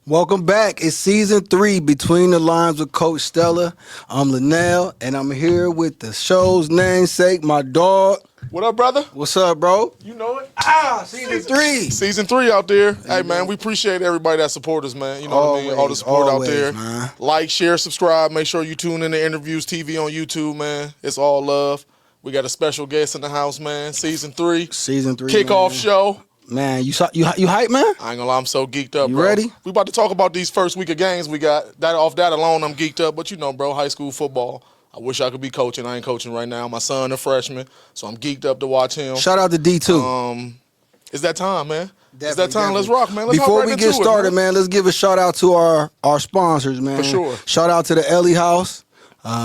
Welcome back. It's season 3, Between the Lines with Coach Stella. I'm Linnell, and I'm here with the show's namesake, my dog. What up, brother? What's up, bro? You know it. Season 3. Season 3 out there. Hey, man, we appreciate everybody that support us, man. You know what I mean? All the support out there. Man. Like, share, subscribe. Make sure you tune in to interviews, TV on YouTube, man. It's all love. We got a special guest in the house, man. Season 3. Season 3, Kickoff man. show. Man, you hype, man? I ain't gonna lie, I'm so geeked up, You bro. ready? We about to talk about these first week of games we got. Off that alone, I'm geeked up. But you know, bro, high school football. I wish I could be coaching. I ain't coaching right now. My son a freshman, so I'm geeked up to watch him. Shout out to D2. It's that time, man. It's Definitely, that time. Let's rock, man. Let's hop Before right we into get it, started, man, let's give a shout out to our sponsors, man. For sure. Shout out to the Ellie House.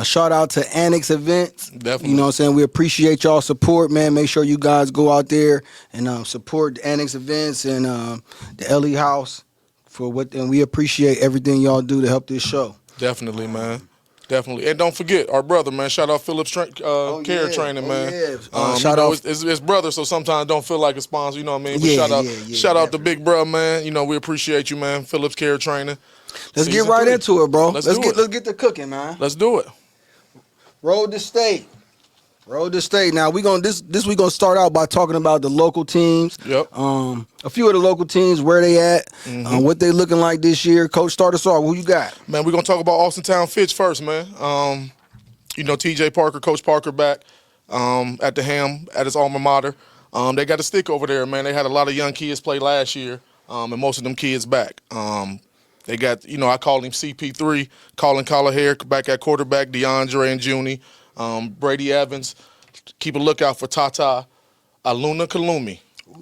Shout out to Annex Events. Definitely. You know what I'm saying? We appreciate y'all support, man. Make sure you guys go out there and support the Annex Events and the Ellie House and we appreciate everything y'all do to help this show. Definitely, man. Definitely. And don't forget, our brother, man. Shout out Phillips Care Training, man. Yeah. Shout out. It's brother, so sometimes don't feel like a sponsor, you know what I mean? But shout out to Big Brother, man. You know, we appreciate you, man. Phillips Care Training. Let's get right into it, bro. Let's get to cooking, man. Let's do it. Road to state. Now we gonna start out by talking about the local teams. Yep. A few of the local teams, where they at, what they looking like this year. Coach, start us off. Who you got? Man, we're gonna talk about Austintown Fitch first, man. You know, TJ Parker, Coach Parker back at the helm at his alma mater. They got a stick over there, man. They had a lot of young kids play last year, and most of them kids back. They got, you know, I call him CP3, Colin Callaher back at quarterback, DeAndre and Junie, Brady Evans. Keep a lookout for Tata Aluna Kalumi.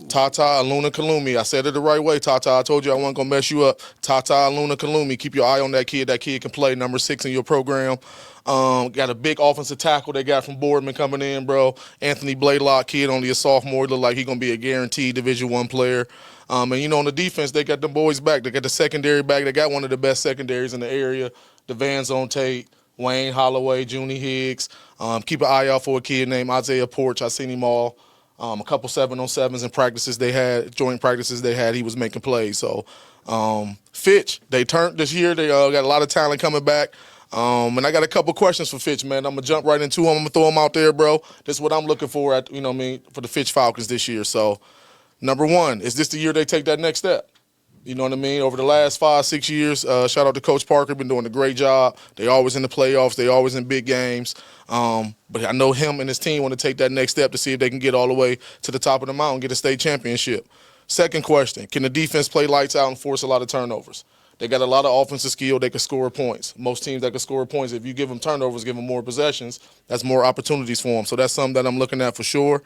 Tata Aluna Kalumi. I said it the right way, Tata. I told you I wasn't going to mess you up. Tata Aluna Kalumi. Keep your eye on that kid. That kid can play number 6 in your program. Got a big offensive tackle they got from Boardman coming in, bro. Anthony Blaylock, kid, only a sophomore. Look like he's going to be a guaranteed Division I player. And, you know, on the defense, they got them boys back. They got the secondary back. They got one of the best secondaries in the area. DeVan Zone Tate, Wayne Holloway, Junie Higgs. Keep an eye out for a kid named Isaiah Porch. I seen him all. A couple 7-on-7s and practices they had, joint practices they had, he was making plays. So, Fitch, they turned this year. They got a lot of talent coming back. And I got a couple questions for Fitch, man. I'm going to jump right into them. I'm going to throw them out there, bro. This is what I'm looking for, at, you know what I mean, for the Fitch Falcons this year. So, number one, is this the year they take that next step? You know what I mean? Over the last 5-6 years, shout out to Coach Parker, been doing a great job. They always in the playoffs. They always in big games. But I know him and his team want to take that next step to see if they can get all the way to the top of the mountain, get a state championship. Second question, can the defense play lights out and force a lot of turnovers? They got a lot of offensive skill. They can score points. Most teams that can score points, if you give them turnovers, give them more possessions, that's more opportunities for them. So that's something that I'm looking at for sure.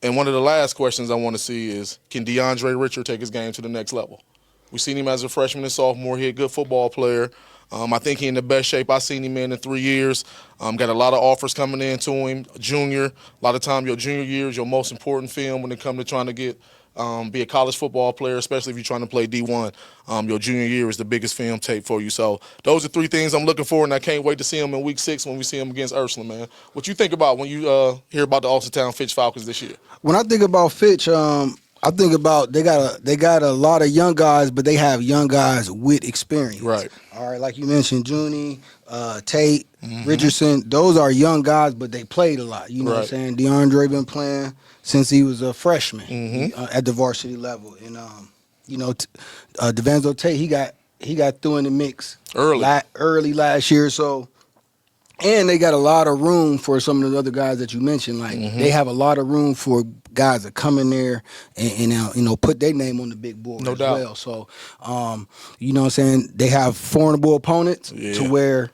And one of the last questions I want to see is, can DeAndre Richard take his game to the next level? We've seen him as a freshman and sophomore. He's a good football player. I think he's in the best shape I've seen him in 3 years. Got a lot of offers coming in to him. Junior, a lot of time your junior year is your most important film when it comes to trying to get be a college football player, especially if you're trying to play D1. Your junior year is the biggest film tape for you. So those are 3 things I'm looking for, and I can't wait to see them in Week 6 when we see them against Ursland, man. What you think about when you hear about the Austintown Fitch Falcons this year? When I think about Fitch, I think about they got a lot of young guys, but they have young guys with experience. Right. All right, like you mentioned, Junie, Tate, Richardson. Those are young guys, but they played a lot. You know what I'm saying? DeAndre been playing since he was a freshman at the varsity level, and you know, DeVanzo Tate he got through in the mix early last year, so. And they got a lot of room for some of the other guys that you mentioned. Like they have a lot of room for guys that come in there and you know, put their name on the big board no as doubt. well. So, you know what I'm saying? They have formidable opponents to where,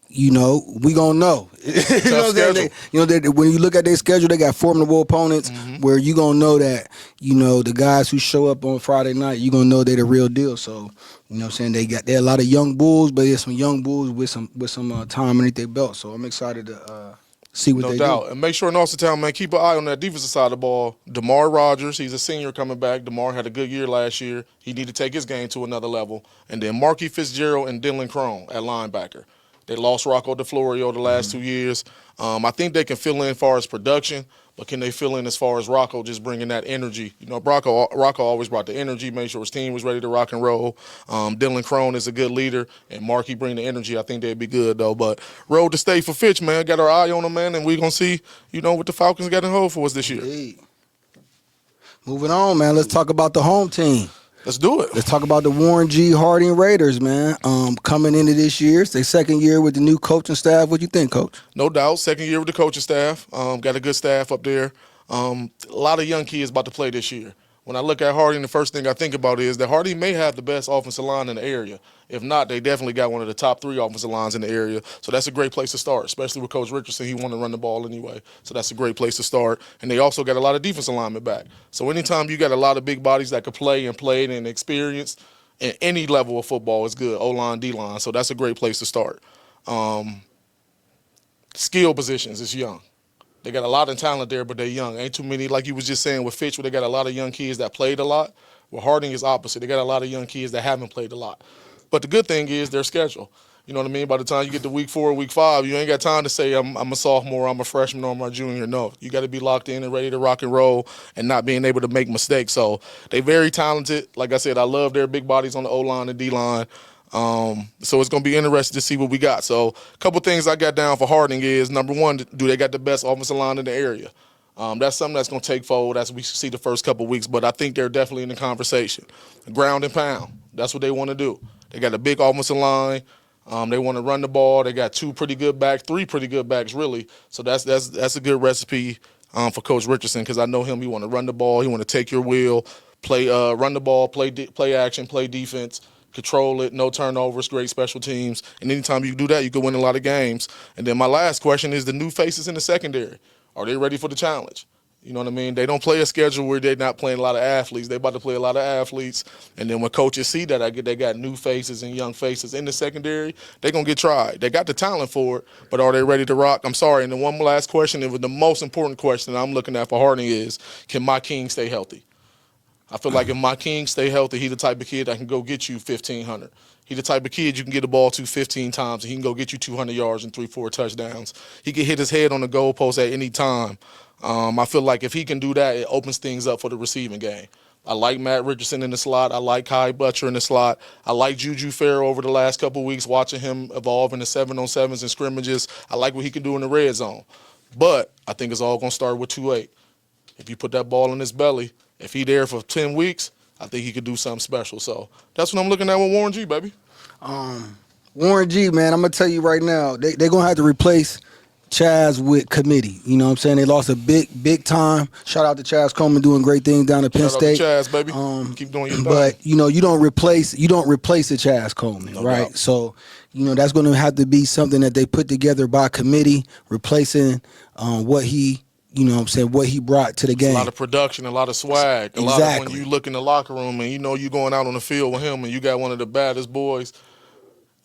you know, we gonna know. You know what I'm saying? When you look at their schedule, they got formidable opponents where you gonna know that, you know, the guys who show up on Friday night, you gonna know they're the real deal. So, you know what I'm saying? They're a lot of young bulls, but there's some young bulls with some time underneath their belt. So I'm excited to see what they do. No doubt. And make sure in Austintown, man, keep an eye on that defensive side of the ball. DeMar Rogers, he's a senior coming back. DeMar had a good year last year. He need to take his game to another level. And then Marky Fitzgerald and Dylan Crone at linebacker. They lost Rocco DeFlorio the last 2 years. I think they can fill in as far as production, But can they fill in as far as Rocco just bringing that energy? You know, Rocco always brought the energy, made sure his team was ready to rock and roll. Dylan Crone is a good leader, and Markey bring the energy. I think they'd be good, though. But road to state for Fitch, man. Got our eye on them, man, and we're going to see, you know, what the Falcons got in hold for us this year. Indeed. Moving on, man. Let's talk about the home team. Let's do it. Let's talk about the Warren G. Harding Raiders, man. Coming into this year, it's their second year with the new coaching staff. What you think, Coach? No doubt. Second year with the coaching staff. Got a good staff up there. A lot of young kids about to play this year. When I look at Harding, the first thing I think about is that Harding may have the best offensive line in the area. If not, they definitely got one of the top 3 offensive lines in the area. So that's a great place to start, especially with Coach Richardson. He wanted to run the ball anyway. So that's a great place to start. And they also got a lot of defensive linemen back. So anytime you got a lot of big bodies that could play and played and experienced at any level of football is good, O-line, D-line. So that's a great place to start. Skill positions is young. They got a lot of talent there, but they're young. Ain't too many, like you was just saying with Fitch, where they got a lot of young kids that played a lot. Well, Harding is opposite. They got a lot of young kids that haven't played a lot. But the good thing is their schedule. You know what I mean? By the time you get to week 4 or week 5, you ain't got time to say I'm a sophomore, I'm a freshman, or I'm a junior. No, you got to be locked in and ready to rock and roll and not being able to make mistakes. So they very talented. Like I said, I love their big bodies on the O-line and D-line. So it's going to be interesting to see what we got. So a couple things I got down for Harding is, number one, do they got the best offensive line in the area? That's something that's going to take fold as we see the first couple weeks, but I think they're definitely in the conversation. Ground and pound, that's what they want to do. They got a big offensive line. They want to run the ball. They got 2 pretty good backs, 3 pretty good backs, really. So that's a good recipe for Coach Richardson, because I know him. He want to run the ball. He want to take your wheel, play, run the ball, play action, play defense, control it, no turnovers, great special teams. And anytime you do that, you can win a lot of games. And then my last question is the new faces in the secondary. Are they ready for the challenge? You know what I mean? They don't play a schedule where they're not playing a lot of athletes. They're about to play a lot of athletes. And then when coaches see that they got new faces and young faces in the secondary, they're going to get tried. They got the talent for it, but are they ready to rock? I'm sorry. And then one last question, it was the most important question I'm looking at for Harding is, can my king stay healthy? I feel like if my king stay healthy, he the type of kid that can go get you 1,500. He the type of kid you can get the ball to 15 times, and he can go get you 200 yards and 3-4 touchdowns. He can hit his head on the goalpost at any time. I feel like if he can do that, it opens things up for the receiving game. I like Matt Richardson in the slot. I like Kai Butcher in the slot. I like Juju Farrell over the last couple of weeks, watching him evolve in the 7-on-7s and scrimmages. I like what he can do in the red zone. But I think it's all going to start with 2-8. If you put that ball in his belly, if he there for 10 weeks, I think he could do something special. So that's what I'm looking at with Warren G, baby. Warren G, man, I'm going to tell you right now, they're going to have to replace Chaz with committee. You know what I'm saying? They lost a big time. Shout out to Chaz Coleman doing great things down at Penn State. Shout out to Chaz, baby. Keep doing your thing. But, you know, you don't replace the Chaz Coleman, no right? Doubt. So, you know, that's going to have to be something that they put together by committee, replacing what he, you know what I'm saying, what he brought to the game. A lot of production, a lot of swag. Exactly. A lot of when you look in the locker room and you know you're going out on the field with him and you got one of the baddest boys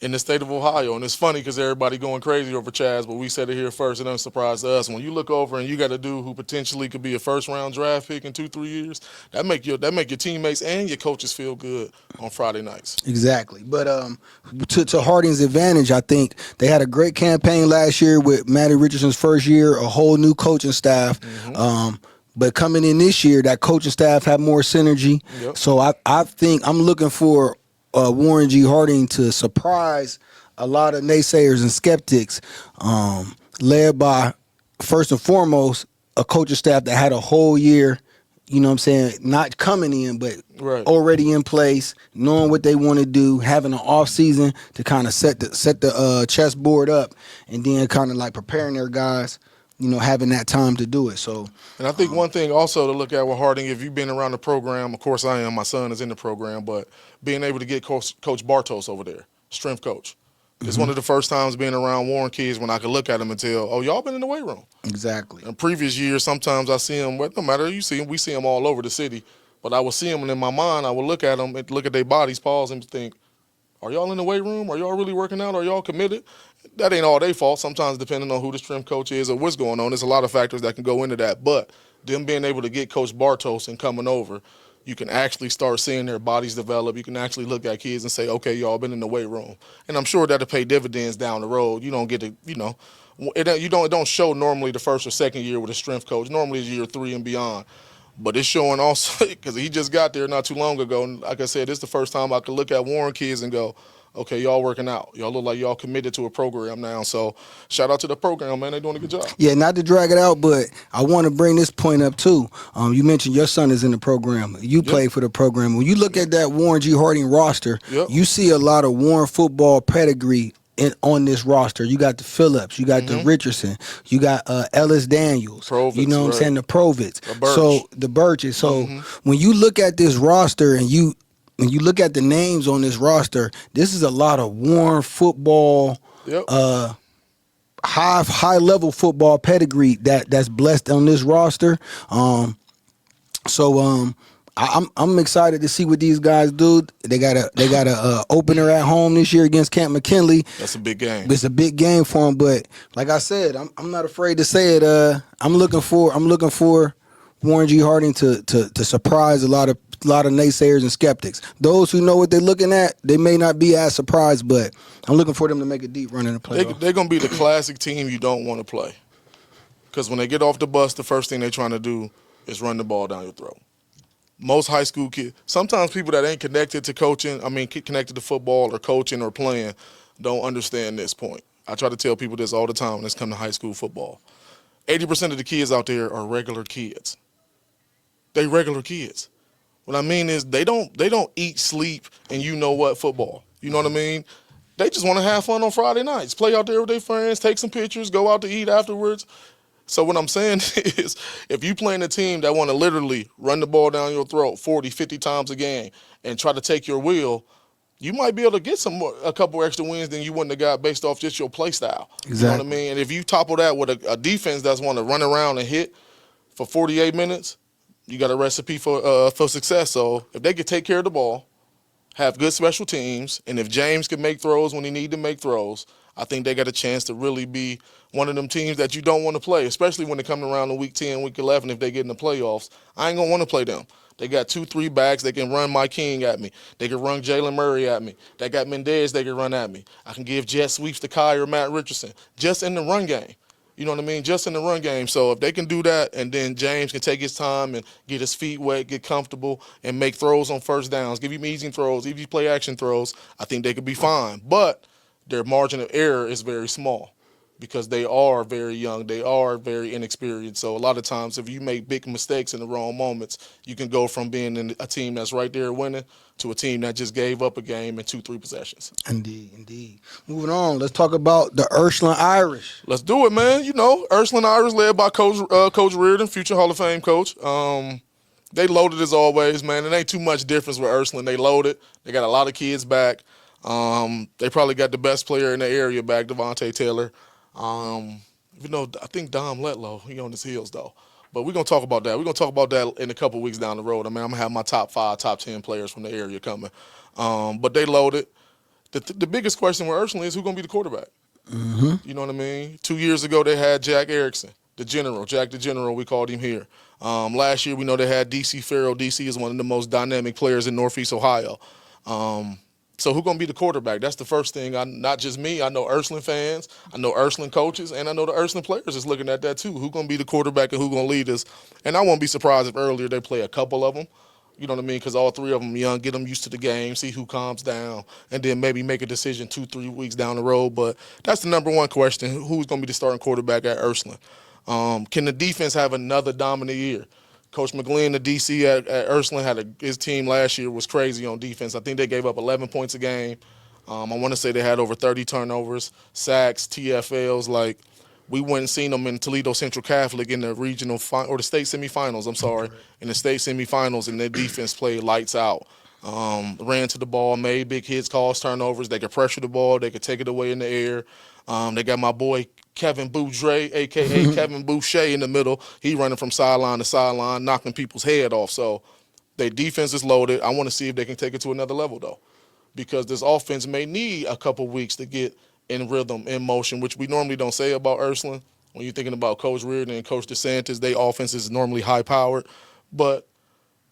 in the state of Ohio. And it's funny because everybody going crazy over Chaz, but we said it here first. It doesn't surprise us. When you look over and you got a dude who potentially could be a first-round draft pick in 2-3 years, that make your teammates and your coaches feel good on Friday nights. Exactly. But to Harding's advantage, I think they had a great campaign last year with Matty Richardson's first year, a whole new coaching staff. Mm-hmm. But coming in this year, that coaching staff had more synergy. Yep. So I think I'm looking for Warren G. Harding to surprise a lot of naysayers and skeptics, led by, first and foremost, a coaching staff that had a whole year, you know what I'm saying, not coming in, but already in place, knowing what they want to do, having an off season to kind of set the chessboard up, and then kind of like preparing their guys, you know, having that time to do it. So, and I think one thing also to look at with Harding, if you've been around the program, of course I am, my son is in the program, but being able to get Coach Bartos over there, strength coach. It's one of the first times being around Warren kids when I could look at them and tell, oh, y'all been in the weight room. Exactly. In previous years, sometimes I see them, well, no matter who you see them, we see them all over the city, but I will see them, and in my mind, I will look at them and look at their bodies, pause, and think, are y'all in the weight room? Are y'all really working out? Are y'all committed? That ain't all their fault. Sometimes depending on who the strength coach is or what's going on, there's a lot of factors that can go into that. But them being able to get Coach Bartos and coming over, you can actually start seeing their bodies develop. You can actually look at kids and say, okay, y'all been in the weight room. And I'm sure that'll pay dividends down the road. You don't get to, it don't show normally the first or second year with a strength coach. Normally it's year 3 and beyond. But it's showing also, because he just got there not too long ago. And like I said, this is the first time I could look at Warren kids and go, okay, y'all working out. Y'all look like y'all committed to a program now. So shout out to the program, man. They're doing a good job. Yeah, not to drag it out, but I want to bring this point up too. You mentioned your son is in the program. You played for the program. When you look at that Warren G. Harding roster, you see a lot of Warren football pedigree on this roster. You got the Phillips, you got the Richardson, you got Ellis Daniels, Provitz, you know what I'm saying, the Provitz. Birch. So the Birches. So when you look at this roster and when you look at the names on this roster, this is a lot of Warren football, high level football pedigree that's blessed on this roster. I'm excited to see what these guys do. They got a opener at home this year against Camp McKinley. That's a big game. It's a big game for them, but like I said, I'm not afraid to say it. I'm looking for Warren G. Harding to surprise a lot of naysayers and skeptics. Those who know what they're looking at, they may not be as surprised, but I'm looking for them to make a deep run in the playoffs. They're going to be the classic team you don't want to play. Because when they get off the bus, the first thing they're trying to do is run the ball down your throat. Most high school kids, sometimes people that ain't connected to coaching, connected to football or coaching or playing, don't understand this point. I try to tell people this all the time when it's come to high school football. 80% of the kids out there are regular kids. They regular kids. What I mean is they don't eat, sleep, and football. You know what I mean? They just want to have fun on Friday nights, play out there with their friends, take some pictures, go out to eat afterwards. So what I'm saying is if you playing a team that want to literally run the ball down your throat 40, 50 times a game and try to take your wheel, you might be able to get a couple extra wins than you wouldn't have got based off just your play style. Exactly. You know what I mean? And if you topple that with a defense that's want to run around and hit for 48 minutes, you got a recipe for success. So if they could take care of the ball, have good special teams, and if James can make throws when he need to make throws, I think they got a chance to really be one of them teams that you don't want to play, especially when they come around in week 10, week 11, if they get in the playoffs. I ain't going to want to play them. They got 2-3 backs. They can run Mike King at me. They can run Jalen Murray at me. They got Mendez they can run at me. I can give jet sweeps to Kai or Matt Richardson just in the run game. You know what I mean? Just in the run game. So if they can do that and then James can take his time and get his feet wet, get comfortable, and make throws on first downs, give him easy throws, easy play action throws, I think they could be fine. But their margin of error is very small because they are very young. They are very inexperienced. So a lot of times if you make big mistakes in the wrong moments, you can go from being in a team that's right there winning to a team that just gave up a game in 2-3 possessions. Indeed. Moving on, let's talk about the Ursland Irish. Let's do it, man. Ursland Irish led by Coach Reardon, future Hall of Fame coach. They loaded as always, man. It ain't too much difference with Ursland. They loaded. They got a lot of kids back. They probably got the best player in the area back, Devontae Taylor. I think Dom Letlow, he on his heels, though. But we're going to talk about that. We're going to talk about that in a couple weeks down the road. I'm going to have my top 5, top 10 players from the area coming. But they loaded. The biggest question with Ursland is who's going to be the quarterback? Mm-hmm. You know what I mean? 2 years ago, they had Jack Erickson, Jack the General, we called him here. Last year, we know they had D.C. Farrell. D.C. is one of the most dynamic players in Northeast Ohio. So who's going to be the quarterback? That's the first thing. Not just me. I know Ursland fans. I know Ursland coaches. And I know the Ursland players is looking at that too. Who's going to be the quarterback and who's going to lead us? And I won't be surprised if earlier they play a couple of them. You know what I mean? Because all 3 of them young, get them used to the game, see who calms down, and then maybe make a decision 2-3 weeks down the road. But that's the number one question. Who's going to be the starting quarterback at Ursland? Can the defense have another dominant year? Coach McGlynn, the DC at Ursland, his team last year was crazy on defense. I think they gave up 11 points a game. I want to say they had over 30 turnovers, sacks, TFLs. Like, we went and seen them in Toledo Central Catholic in the regional or the state semifinals. In the state semifinals, and their defense played lights out. Ran to the ball, made big hits, caused turnovers. They could pressure the ball. They could take it away in the air. They got my boy Kevin Boudre, a.k.a. Kevin Boucher, in the middle. He running from sideline to sideline, knocking people's head off. So their defense is loaded. I want to see if they can take it to another level, though, because this offense may need a couple weeks to get in rhythm, in motion, which we normally don't say about Ursland. When you're thinking about Coach Reardon and Coach DeSantis, their offense is normally high-powered. But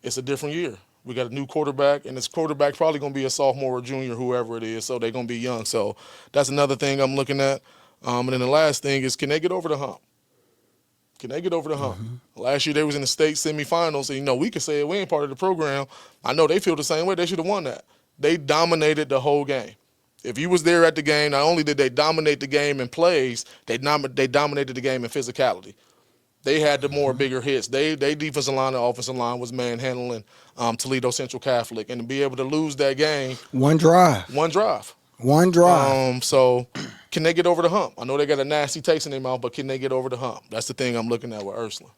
it's a different year. We got a new quarterback, and this quarterback probably going to be a sophomore or junior, whoever it is, so they're going to be young. So that's another thing I'm looking at. And then the last thing is, can they get over the hump? Can they get over the hump? Last year they was in the state semifinals, and we could say we ain't part of the program. I know they feel the same way. They should have won that. They dominated the whole game. If you was there at the game, not only did they dominate the game in plays, they dominated the game in physicality. They had the more bigger hits. They defensive line and offensive line was manhandling Toledo Central Catholic, and to be able to lose that game, One drive. So can they get over the hump? I know they got a nasty taste in their mouth, but can they get over the hump? That's the thing I'm looking at with Ursland.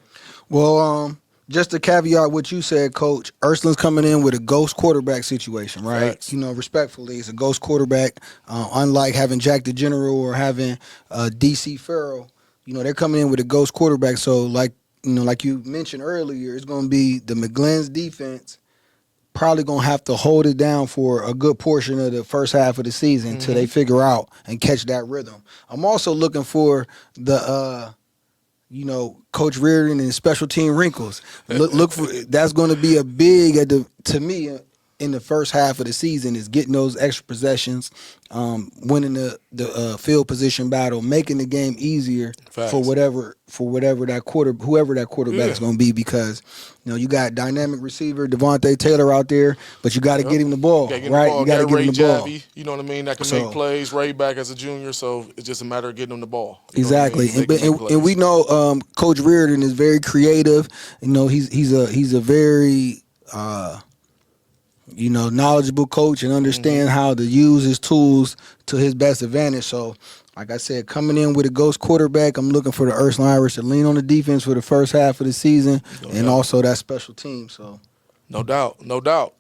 Well, just to caveat what you said, Coach, Ursland's coming in with a ghost quarterback situation, right? Facts. Respectfully, it's a ghost quarterback. Unlike having Jack the General or having DC Farrell, they're coming in with a ghost quarterback. So, like you mentioned earlier, it's going to be the McGlynn's defense probably going to have to hold it down for a good portion of the first half of the season till they figure out and catch that rhythm. I'm also looking for the Coach Reardon and special team wrinkles. Look for that's going to be a big to me in the first half of the season is getting those extra possessions, winning the field position battle, making the game easier Facts. for whoever that quarterback is going to be, because you got dynamic receiver Devontae Taylor out there, but you got to get him the ball, right? You got to get him the ball. You know what I mean? That can make plays. Ray back as a junior, so it's just a matter of getting him the ball. Exactly, and we know Coach Reardon is very creative. He's a very knowledgeable coach and understand how to use his tools to his best advantage. So, like I said, coming in with a ghost quarterback, I'm looking for the Ursland Irish to lean on the defense for the first half of the season, also that special team. So, no doubt.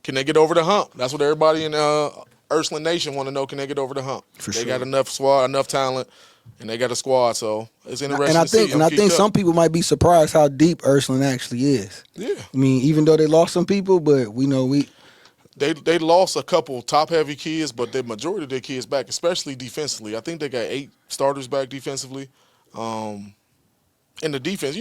Can they get over the hump? That's what everybody in Ursland Nation want to know. Can they get over the hump? They got enough squad, enough talent, and they got a squad. So it's interesting to see. And I think some people might be surprised how deep Ursland actually is. Yeah. I mean, even though they lost some people, but They lost a couple top-heavy kids, but the majority of their kids back, especially defensively. I think they got 8 starters back defensively. And the defense,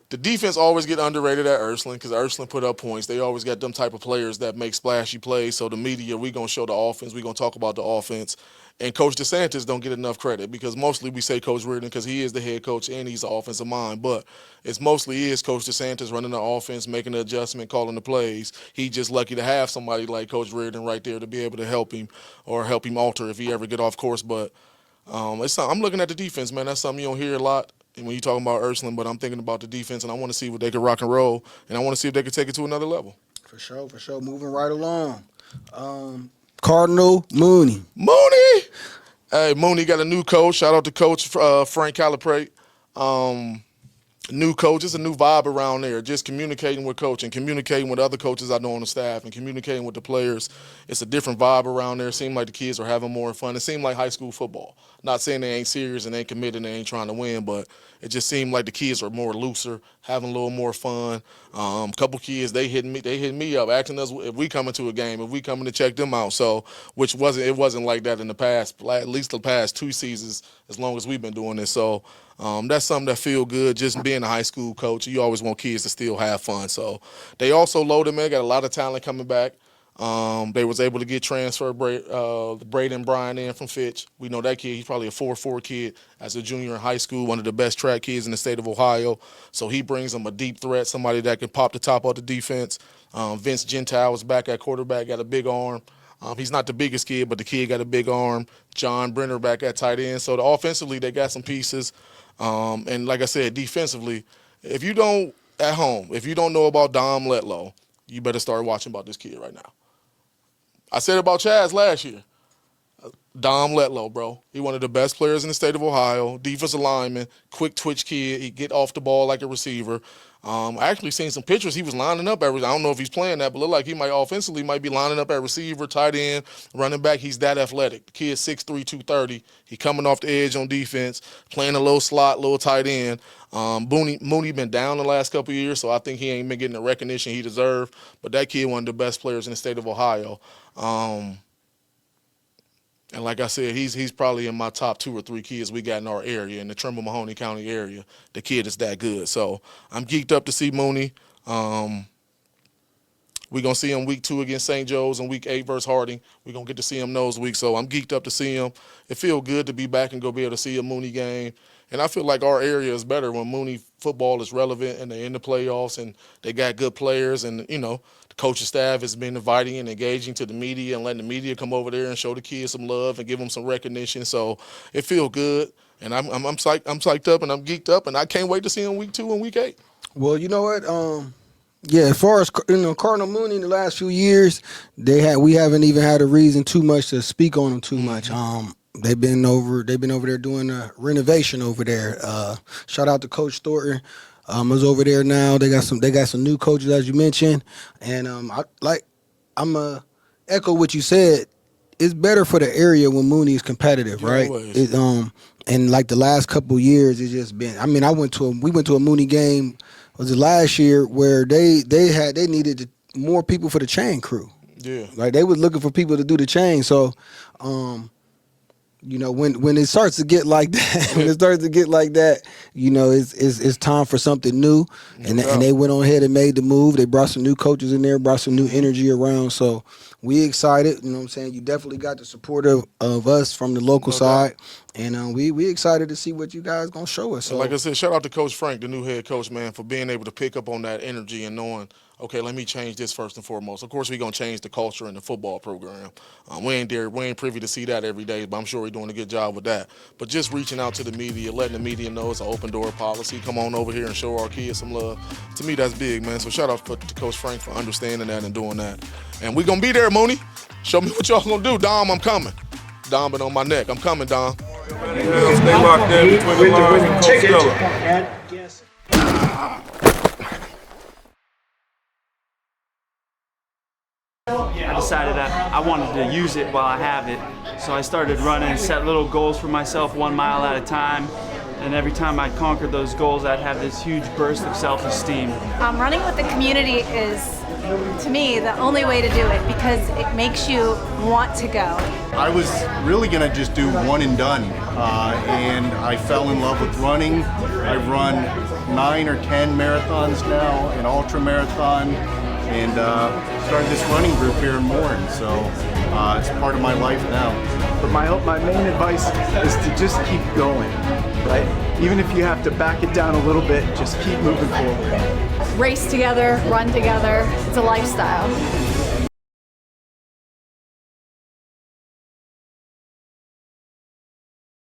the defense always get underrated at Ursland because Ursland put up points. They always got them type of players that make splashy plays. So the media, we going to show the offense. we going to talk about the offense. And Coach DeSantis don't get enough credit because mostly we say Coach Reardon because he is the head coach and he's the offensive mind. But it's mostly is Coach DeSantis running the offense, making the adjustment, calling the plays. He's just lucky to have somebody like Coach Reardon right there to be able to help him or help him alter if he ever get off course. But I'm looking at the defense, man. That's something you don't hear a lot when you're talking about Ursland, but I'm thinking about the defense, and I want to see what they can rock and roll, and I want to see if they can take it to another level. For sure. Moving right along. Cardinal Mooney. Hey, Mooney got a new coach. Shout out to Coach Frank Caliprate. New coach. It's a new vibe around there. Just communicating with Coach and communicating with other coaches I know on the staff and communicating with the players. It's a different vibe around there. It seemed like the kids are having more fun. It seemed like high school football. Not saying they ain't serious and they ain't committed and they ain't trying to win, but it just seemed like the kids are more looser, having a little more fun. Couple kids, they hit me up, asking us if we coming to a game, if we coming to check them out. So, it wasn't like that in the past, at least the past 2 seasons, as long as we've been doing this. So, that's something that feel good. Just being a high school coach, you always want kids to still have fun. So, they also loaded, man. Got a lot of talent coming back. They was able to get transferred Braden Bryan in from Fitch. We know that kid. He's probably a 4.4 kid as a junior in high school, one of the best track kids in the state of Ohio. So he brings them a deep threat, somebody that can pop the top of the defense. Vince Gentile was back at quarterback, got a big arm. He's not the biggest kid, but the kid got a big arm. John Brenner back at tight end. So offensively, they got some pieces. And like I said, defensively, if you don't know about Dom Letlow, you better start watching about this kid right now. I said about Chaz last year. Dom Letlow, bro. He one of the best players in the state of Ohio. Defensive lineman, quick twitch kid. He get off the ball like a receiver. I actually seen some pictures. He was lining up I don't know if he's playing that, but look like he might offensively be lining up at receiver, tight end, running back. He's that athletic. The kid's 6'3", 230. He coming off the edge on defense, playing a little slot, little tight end. Mooney been down the last couple of years, so I think he ain't been getting the recognition he deserved. But that kid, one of the best players in the state of Ohio. And like I said, he's probably in my top 2 or 3 kids we got in our area, in the Trimble-Mahoney County area. The kid is that good. So I'm geeked up to see Mooney. We're going to see him week 2 against St. Joe's and week 8 versus Harding. We're going to get to see him those weeks. So I'm geeked up to see him. It feels good to be back and go be able to see a Mooney game. And I feel like our area is better when Mooney football is relevant and they're in the playoffs and they got good players. And, you know, the coaching staff has been inviting and engaging to the media and letting the media come over there and show the kids some love and give them some recognition. So it feels good. And I'm psyched up and I'm geeked up. And I can't wait to see him week 2 and week 8. Well, you know what? Yeah, as far as Cardinal Mooney in the last few years, we haven't even had a reason too much to speak on them too much. They've been over there doing a renovation over there. Shout out to Coach Thornton. Is over there now. They got some new coaches, as you mentioned, and I'm echo what you said. It's better for the area when Mooney is competitive, right? And like the last couple years, it's just been. I mean, we went to a Mooney game. Was it last year where they needed more people for the chain crew? Yeah, like they was looking for people to do the chain. So, you know, when it starts to get like that, you know, it's time for something new. And they went on ahead and made the move. They brought some new coaches in there, brought some new energy around. So we excited. You know what I'm saying? You definitely got the support of us from the local side. And we excited to see what you guys gonna show us. So, like I said, shout out to Coach Frank, the new head coach, man, for being able to pick up on that energy and knowing, okay, let me change this first and foremost. Of course, we're gonna change the culture in the football program. We ain't privy to see that every day, but I'm sure we're doing a good job with that. But just reaching out to the media, letting the media know it's an open door policy. Come on over here and show our kids some love. To me, that's big, man. So shout out to Coach Frank for understanding that and doing that. And we're gonna be there, Mooney. Show me what y'all gonna do, Dom. I'm coming. Dom been on my neck. I'm coming, Dom. Stay locked in between the lines and Coach Stella. I decided I wanted to use it while I have it. So I started running, set little goals for myself 1 mile at a time. And every time I conquered those goals, I'd have this huge burst of self-esteem. Running with the community is, to me, the only way to do it because it makes you want to go. I was really going to just do one and done, and I fell in love with running. I've run 9 or 10 marathons now, an ultra marathon, and started this running group here in Morin, so it's part of my life now. But my main advice is to just keep going, right? Even if you have to back it down a little bit, just keep moving forward. Race together, run together, it's a lifestyle.